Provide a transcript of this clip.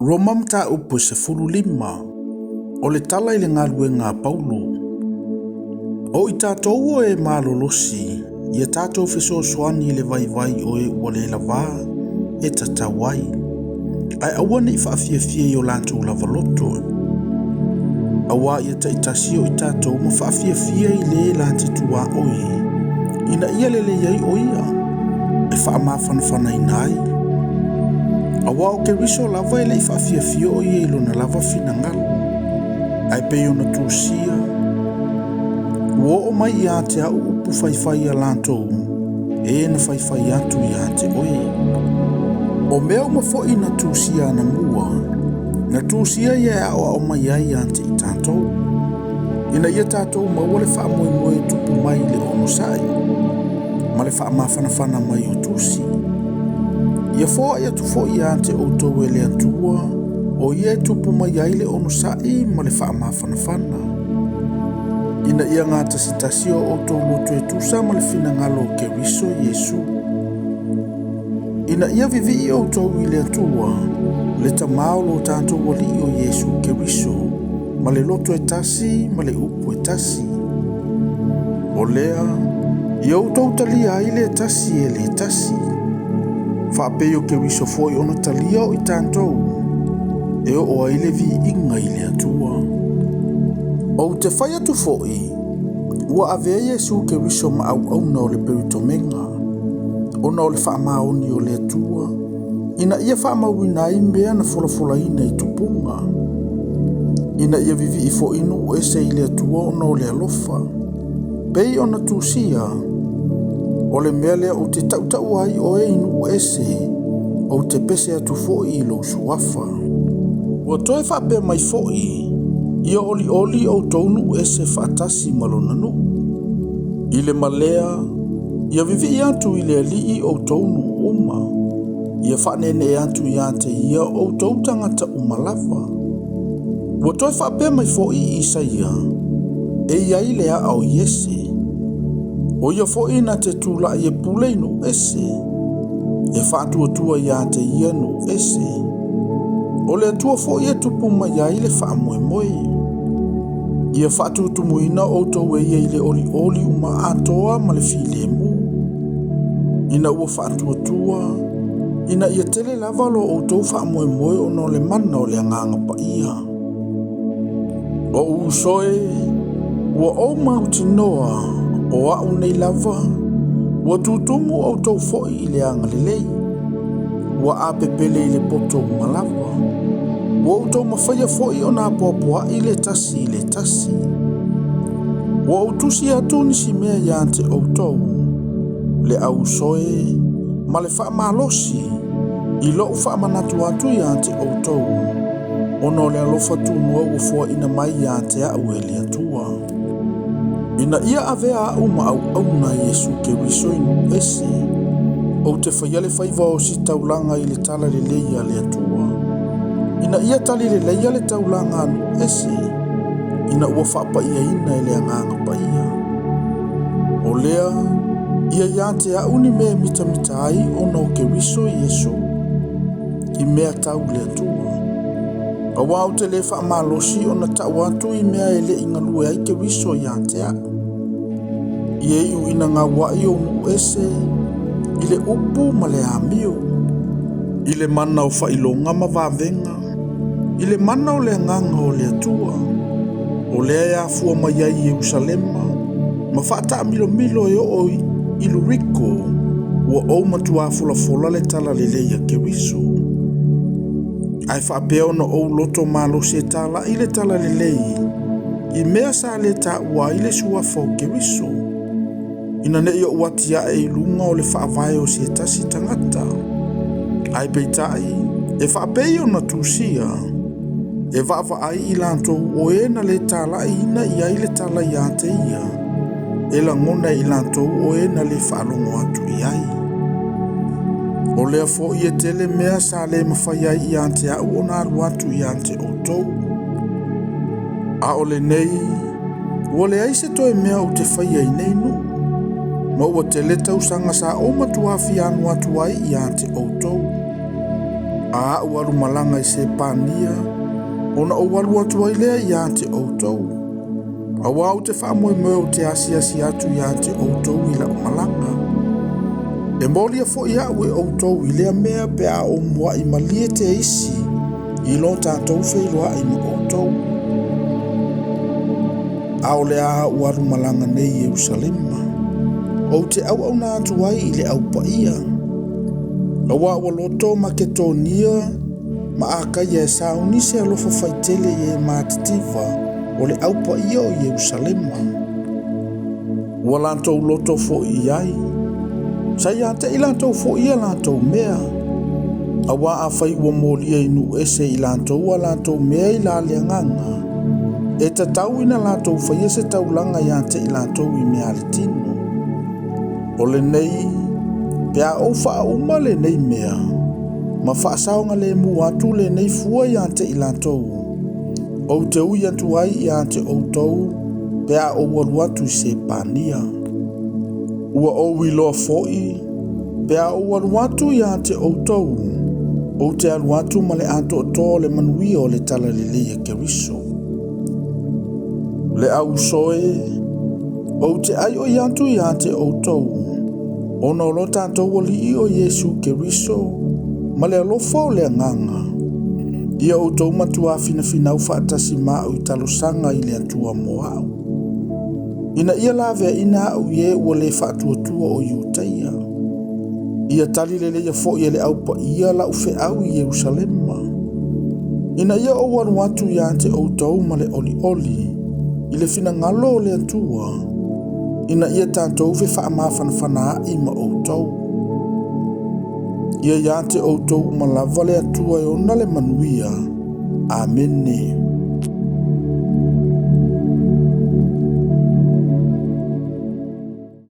Roma mta upu se fululima o le tala i le ngaluenga Paulo. O i tātou o e malolosi, ia tātou fiso soani le vai o e ua le lava e tatawai. Ai awane i whaafia o lantou lava loto. Awa ia taitasi o i tātou ma whaafia i le lante tua oi. Ina ia le iai o ia, e whaamawhanawhana i nai. Awa o ke riso lava ele i whaafia o ia ilona lava fina ngalo. Ai pe ona tūsia. Wo o mai i ate au upu whaiwhai a lantou. E na whaiwhai atu i ate oe. O mea uma fo i na tūsia na mua. Na tūsia ia o mai ai ante i tātou. Ina ia tātou maua le whaamoe tupu mai le ono sai. Ma le whaamawhanawhana mai o tūsi. Ia fo ia tu fo i ante o tau e le antua. O ia tupu mai ai le ono sai ma le whaamawhanawhana. Ina ia ngā tasi o tau loto e tūsa ma le whina ngalo ke riso Yesu. Ina ia vivi o tau i le atua, le tamao lo tātou wali o Yesu ke riso, ma le loto e tasi, ma le upu e tasi. O lea, ia o tau talia ai le tasi e le tasi. Whapeo ke riso foi ona talia o i tātou, e o aile vi inga i le atua. O te whai atu foi, ua avea Yesu ke riso ma au na o le peritomenga, o na o le whaamaoni o le atua, ina ia whaamawina i mea na fola ina i tupunga. Ina ia vivi i fo inu ese i le atua o na o le alofa. Pei o na tūsia, o le mea lea o te tau ai o e inu ese, o te pese atu foi i lo suafa. Ua toe whape mai foi, ia oli o tonu ese whaatasi malonanu. I le malea, ia vivi i atu i le alii o tonu uma. Ia whanene e atu i ante ia o tau tangata umalava. Ua toi whape mai foi i Isaia, e iai lea au Iese. O ia foi na te tula i e pule inu ese, e whaatua i ante ia nu ese. O le atua foi e tupu mai ai le whaamoe. Ia whaatutumuina o tau e ia i le oli uma atoa ma le filemu. Ina ua whaatuatua, ina ia tele lava lo o tau whaamoe o no le mana o le anganga pa ia. O usoe, ua o mauti noa, o au nei lava, ua tutumu o tau foi i le anga lelei. Ua apepele i le poto malava. Ua utau mawhaia foi o nā poapoa i le tasi. Ua utusi atu nisi mea i ante o tau. Le au soe, ma le whaamalosi, i lo whaamanatu atu i ante o tau. Ono le alofa tunua ua ina mai i ante au e le atua. Ina ia avea au ma au na Yesu ke riso inu ese. O te whaiale whaiva o si taulanga i le tala le leia le atua. Ina ia tali le leia le taulanga anu ese. Ina ua whapa ia ina i le anganga pa ia. O lea, ia iante au ni mea mita ai o na o ke riso Yesu. I mea tau le atua. A wau te le wha malosi o na tau atu i mea ele inga lue ai ke riso iante au. Ie iu ina ngā wai o nu ese. I le upu ma le amio. I le mana o whailonga ma wavenga. I le mana o le nganga o le atua. O lea ia fua mai ai Yerusalema. Ma whaata milo e o Iluriko. Ua o matua fola le tala le leia ke riso. Ai whaapea na o loto malo se tala i le tala le lei. I mea sa le ta ua i le suafo ke riso. Ina ne o watia e lunga o le whaavai o se tasi tangata. Ai peitai, e whaapei o na tūsia. E whaava ai i lanto o e na le tala ina i ai le tala i ate ia. E la ngona i lanto o e na le whaalongo atu i ai. O lea fo i e tele mea sa le mawhai ai i ante au o na aru atu i ante o tou. A o le nei, o le aise toe mea o te whai ai nei nu. Ma ua te le tausanga sa o matuafi anu atu ai i ante o tou. A uaru malanga I se pania, ona o walu atu ai lea ia te outou. A wau te whamoe mo te asiasi atu ia te outou I la malanga. E molia fo ia ue outou I lea mea pe a o mua I malie te isi I lo tātou whailoa I ma outou. A o lea uaru malanga nei Jerusalema. O te au nā atu ai I le au pa ia. A wa loto ma ke tonia ma aka ia sauni se alofa faitele ia mātitiva o le au pa ia o Jerusalema. Ua lantou loto fo iai. Sa ia te ilantou fo ia lantou mea. A wa a fai ua molia inu ese I lantou a lantou mea I la leanganga. E tatau ina lantou fai se taulanga ia te ilantou I mea le tino. O le nei, pea o faa uma le nei mea. Ma faa saonga le mu atu le nei fua ia te ilantou. O te ui atu ai ia te outou, pea o waluatu se pania. Ua o wiloa foi, pea o waluatu ia te outou. O te aluatu ma le ato o tō le manui o le tala le leia Keriso. Le au soe, o te ai o iantu ia te outou. Ona o lo tātou o li o Yesu Keriso, ma le alofa o le nganga. Ia o tau matua fina finau whaatasi maa I talosanga I le atua moau. Ina ia lawea ina au ye ua le whaatua tua o Iutaia. Ia tali le leia fo ia le aupa ia la ufe au I Jerusalema. Ina ia o wanuatu ia te o tau ma le oli oli. I le fina ngalo o le atua. Ina ia tātou fe wha mawhanawhana I ma outou. Ia ia te outou ma lava le atua e ona le manuia. Amene.